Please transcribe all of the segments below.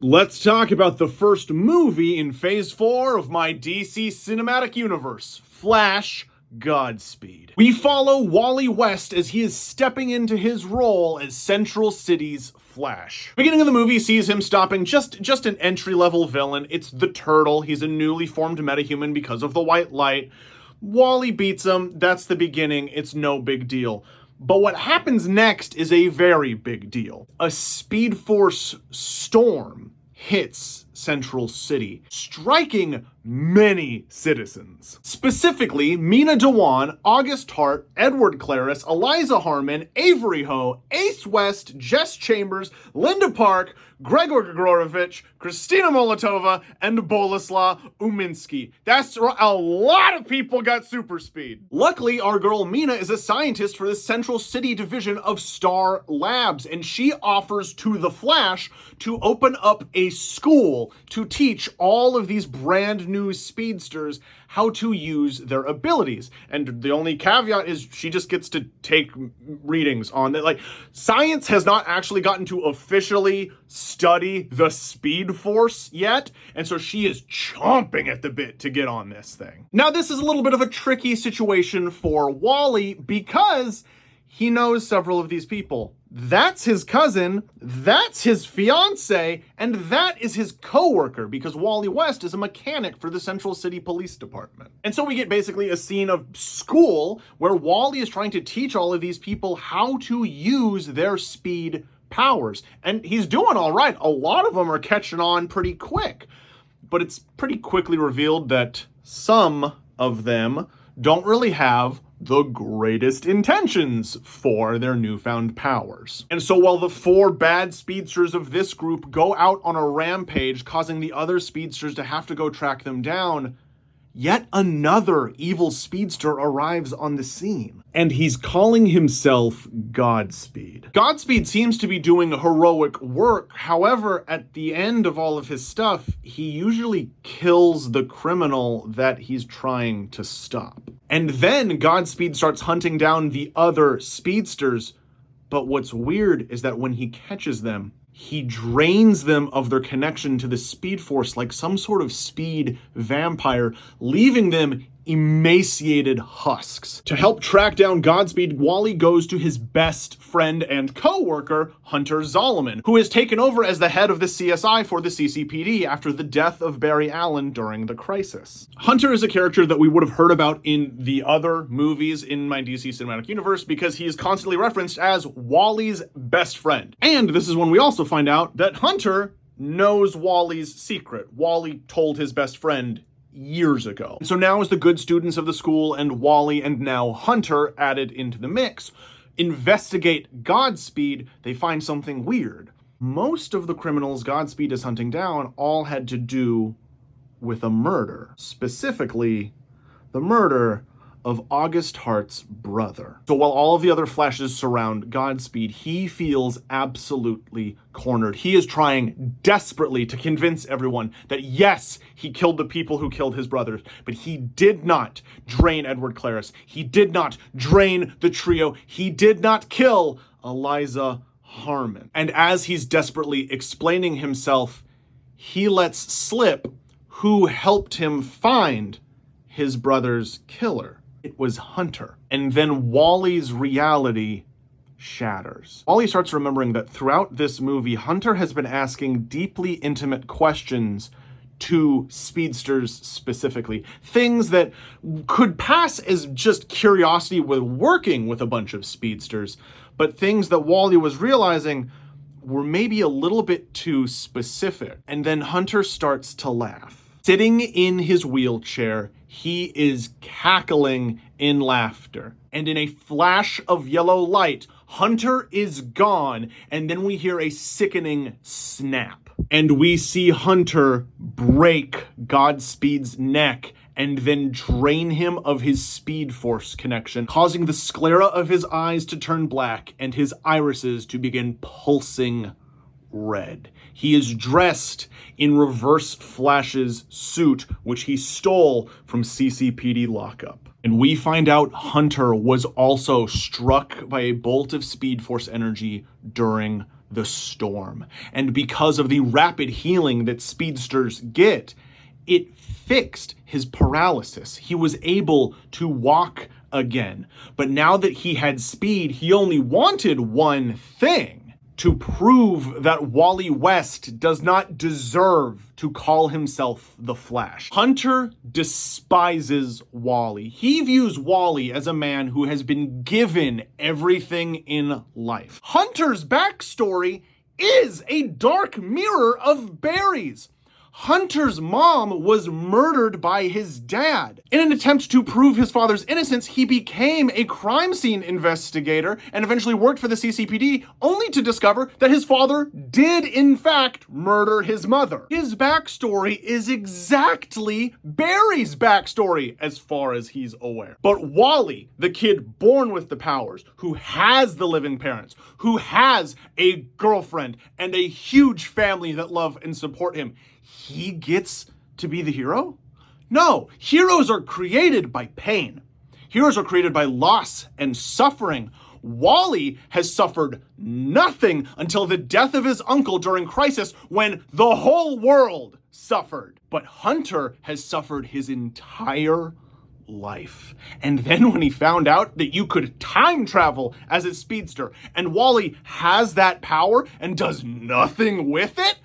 Let's talk about the first movie in Phase 4 of my DC Cinematic Universe, Flash Godspeed. We follow Wally West as he is stepping into his role as Central City's Flash. Beginning of the movie sees him stopping just an entry-level villain. It's the Turtle. He's a newly formed metahuman because of the white light. Wally beats him. That's the beginning. It's no big deal. But what happens next is a very big deal. A Speed Force storm hits Central City, striking many citizens. Specifically, Mina Dewan, August Hart, Edward Claris, Eliza Harmon, Avery Ho, Ace West, Jess Chambers, Linda Park, Gregor Grigorovich, Kristina Molotova, and Boleslaw Uminsky. That's a lot of people got super speed. Luckily, our girl Mina is a scientist for the Central City division of Star Labs, and she offers to the Flash to open up a school to teach all of these brand new speedsters how to use their abilities. And the only caveat is she just gets to take readings on that. Like, science has not actually gotten to officially study the Speed Force yet, and so she is chomping at the bit to get on this thing. Now, this is a little bit of a tricky situation for Wally because he knows several of these people. That's his cousin, that's his fiance, and that is his co-worker, because Wally West is a mechanic for the Central City Police Department. And so we get basically a scene of school where Wally is trying to teach all of these people how to use their speed powers. And he's doing all right. A lot of them are catching on pretty quick. But it's pretty quickly revealed that some of them don't really have the greatest intentions for their newfound powers. And so while the four bad speedsters of this group go out on a rampage, causing the other speedsters to have to go track them down, yet another evil speedster arrives on the scene. And he's calling himself Godspeed. Godspeed seems to be doing heroic work. However, at the end of all of his stuff, he usually kills the criminal that he's trying to stop. And then Godspeed starts hunting down the other speedsters. But what's weird is that when he catches them, he drains them of their connection to the Speed Force like some sort of speed vampire, leaving them emaciated husks. To help track down Godspeed, Wally goes to his best friend and co-worker, Hunter Zolomon, who has taken over as the head of the CSI for the CCPD after the death of Barry Allen during the crisis. Hunter is a character that we would have heard about in the other movies in my DC Cinematic Universe because he is constantly referenced as Wally's best friend. And this is when we also find out that Hunter knows Wally's secret. Wally told his best friend years ago. So now as the good students of the school and Wally and now Hunter added into the mix investigate Godspeed, they find something weird. Most of the criminals Godspeed is hunting down all had to do with a murder. Specifically, the murder of August Hart's brother. So while all of the other Flashes surround Godspeed, he feels absolutely cornered. He is trying desperately to convince everyone that yes, he killed the people who killed his brothers, but he did not drain Edward Claris. He did not drain the trio. He did not kill Eliza Harmon. And as he's desperately explaining himself, he lets slip who helped him find his brother's killer. It was Hunter. And then Wally's reality shatters. Wally starts remembering that throughout this movie, Hunter has been asking deeply intimate questions to speedsters specifically. Things that could pass as just curiosity with working with a bunch of speedsters, but things that Wally was realizing were maybe a little bit too specific. And then Hunter starts to laugh. Sitting in his wheelchair, he is cackling in laughter. And in a flash of yellow light, Hunter is gone, and then we hear a sickening snap. And we see Hunter break Godspeed's neck and then drain him of his Speed Force connection, causing the sclera of his eyes to turn black and his irises to begin pulsing red. He is dressed in Reverse Flash's suit, which he stole from CCPD lockup. And we find out Hunter was also struck by a bolt of Speed Force energy during the storm. And because of the rapid healing that speedsters get, it fixed his paralysis. He was able to walk again. But now that he had speed, he only wanted one thing: to prove that Wally West does not deserve to call himself the Flash. Hunter despises Wally. He views Wally as a man who has been given everything in life. Hunter's backstory is a dark mirror of Barry's. Hunter's mom was murdered by his dad. In an attempt to prove his father's innocence, he became a crime scene investigator and eventually worked for the CCPD, only to discover that his father did in fact murder his mother. His backstory is exactly Barry's backstory as far as he's aware. But Wally, the kid born with the powers, who has the living parents, who has a girlfriend and a huge family that love and support him, he gets to be the hero? No, heroes are created by pain. Heroes are created by loss and suffering. Wally has suffered nothing until the death of his uncle during Crisis, when the whole world suffered. But Hunter has suffered his entire life. And then when he found out that you could time travel as a speedster, and Wally has that power and does nothing with it,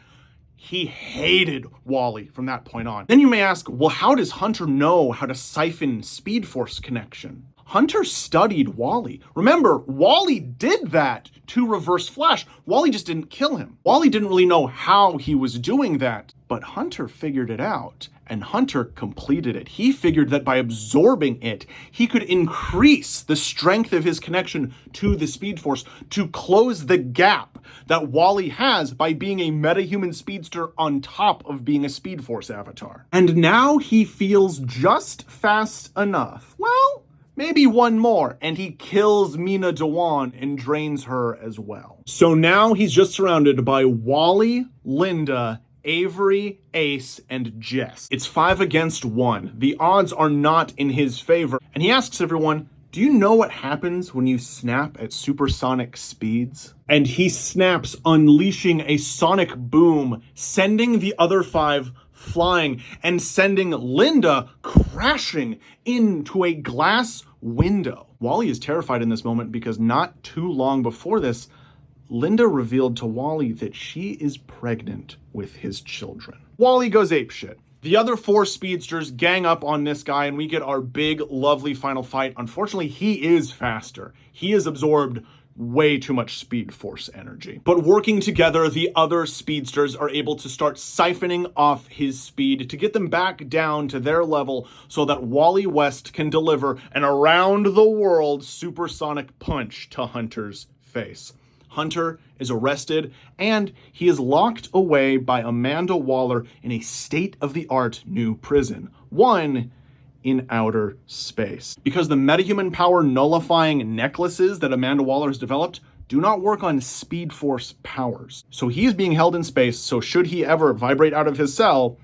he hated Wally from that point on. Then you may ask, well, how does Hunter know how to siphon Speed Force connection? Hunter studied Wally. Remember, Wally did that to Reverse Flash. Wally just didn't kill him. Wally didn't really know how he was doing that, but Hunter figured it out, and Hunter completed it. He figured that by absorbing it, he could increase the strength of his connection to the Speed Force to close the gap that Wally has by being a metahuman speedster on top of being a Speed Force avatar. And now he feels just fast enough. Well, maybe one more, and he kills Mina Dewan and drains her as well. So now he's just surrounded by Wally, Linda, Avery, Ace, and Jess. It's 5 against 1. The odds are not in his favor. And he asks everyone, do you know what happens when you snap at supersonic speeds? And he snaps, unleashing a sonic boom, sending the other 5 flying and sending Linda crashing into a glass window. Wally is terrified in this moment because not too long before this, Linda revealed to Wally that she is pregnant with his children. Wally goes apeshit. The other 4 speedsters gang up on this guy, and we get our big, lovely final fight. Unfortunately, he is faster. He has absorbed way too much Speed Force energy. But working together, the other speedsters are able to start siphoning off his speed to get them back down to their level so that Wally West can deliver an around-the-world supersonic punch to Hunter's face. Hunter is arrested, and he is locked away by Amanda Waller in a state-of-the-art new prison, one in outer space. Because the metahuman power nullifying necklaces that Amanda Waller has developed do not work on Speed Force powers. So he is being held in space, so should he ever vibrate out of his cell,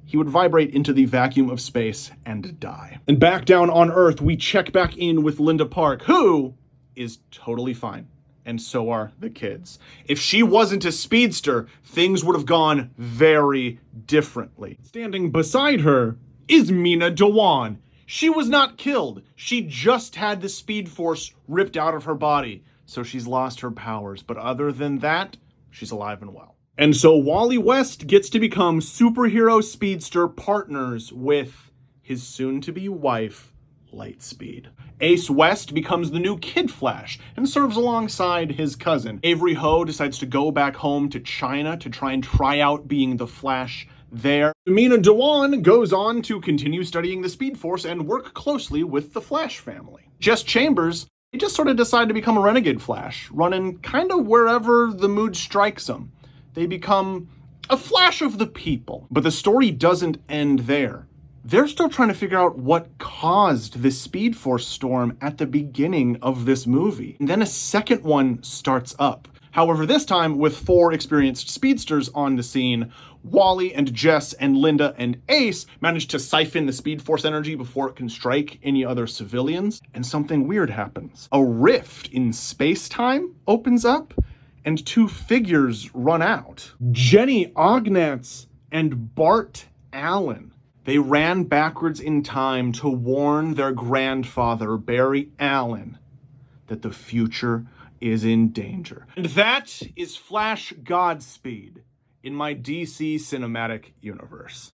he would vibrate into the vacuum of space and die. And back down on Earth, we check back in with Linda Park, who is totally fine. And so are the kids. If she wasn't a speedster, things would have gone very differently. Standing beside her is Mina Dewan. She was not killed. She just had the Speed Force ripped out of her body, so she's lost her powers. But other than that, she's alive and well. And so Wally West gets to become superhero speedster partners with his soon-to-be wife, Lightspeed. Ace West becomes the new Kid Flash and serves alongside his cousin. Avery Ho decides to go back home to China to try and try out being the Flash there. Mina Dewan goes on to continue studying the Speed Force and work closely with the Flash family. Jess Chambers, he just sort of decided to become a renegade Flash, running kind of wherever the mood strikes him. They become a Flash of the people. But the story doesn't end there. They're still trying to figure out what caused the Speed Force storm at the beginning of this movie. And then a second one starts up. However, this time with 4 experienced speedsters on the scene, Wally and Jess and Linda and Ace manage to siphon the Speed Force energy before it can strike any other civilians. And something weird happens. A rift in space-time opens up, and 2 figures run out. Jenny Ognatz and Bart Allen. They ran backwards in time to warn their grandfather, Barry Allen, that the future is in danger. And that is Flash Godspeed in my DC Cinematic Universe.